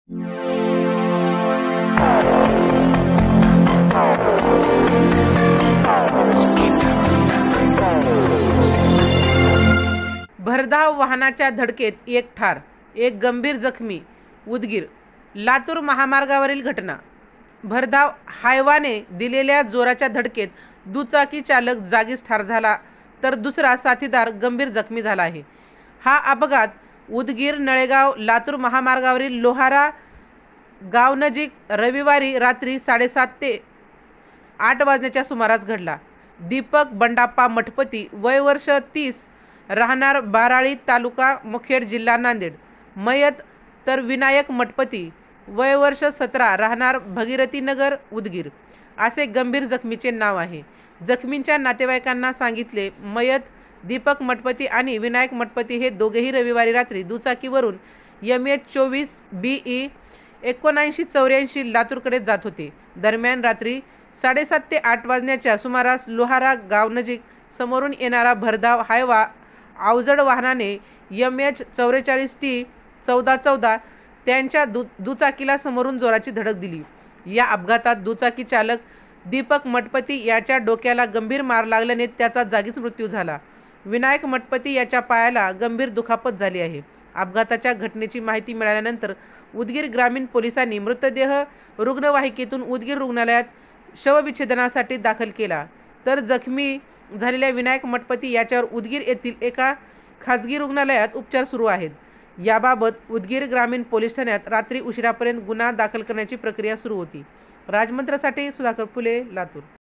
भरधाव वाहनाच्या धडकेत एक ठार, एक गंभीर जखमी. उदगीर. लातूर महामार्गावरील घटना. भरधाव हायवाने दिलेल्या जोराच्या धडकेत दुचाकी चालक जागीच ठार झाला, तर दुसरा साथीदार गंभीर जखमी झाला आहे. हा अपघात उदगीर नळेगाव लातूर महामार्गावरील लोहारा गावनजीक रविवारी रात्री 7:30 ते 8 वाजण्याच्या सुमारास घडला. दीपक बंडाप्पा मठपती, वय वर्ष 30, राहणार बाराळी, तालुका मुखेड, जिल्हा नांदेड. मयत तर विनायक मठपती, वय वर्ष 17, राहणार भगीरथी नगर, उदगीर, असे गंभीर जखमीचे नाव आहे. जखमींच्या नातेवाईकांना सांगितले, मयत दीपक मठपती आणि विनायक मठपती हे दोघेही रविवारी रात्री दुचाकीवरून MH24 BE 7984 लातूरकडे जात होते. दरम्यान रात्री 7:30 ते 8 वाजण्याच्या सुमारास लोहारा गावनजीक समोरून येणारा भरधाव हायवा अवजड वाहनाने MH44T 1414 त्यांच्या दुचाकीला समोरून जोराची धडक दिली. या अपघातात दुचाकी चालक दीपक मठपती याच्या डोक्याला गंभीर मार लागल्याने त्याचा जागीच मृत्यू झाला. विनायक मठपती याच्या पायाला गंभीर दुखापत झाली आहे. अपघाताच्या घटनेची माहिती मिळाल्यानंतर उदगीर ग्रामीण पोलिसांनी मृतदेह रुग्णवाहिकेतून उदगीर रुग्णालयात शवविच्छेदनासाठी दाखल केला, तर जखमी झालेल्या विनायक मठपती याच्यावर उदगीर येथील एका खाजगी रुग्णालयात उपचार सुरू आहेत. याबाबत उदगीर ग्रामीण पोलीस ठाण्यात रात्री उशिरापर्यंत गुन्हा दाखल करण्याची प्रक्रिया सुरू होती. राजमंत्रसाठी सुधाकर फुले, लातूर.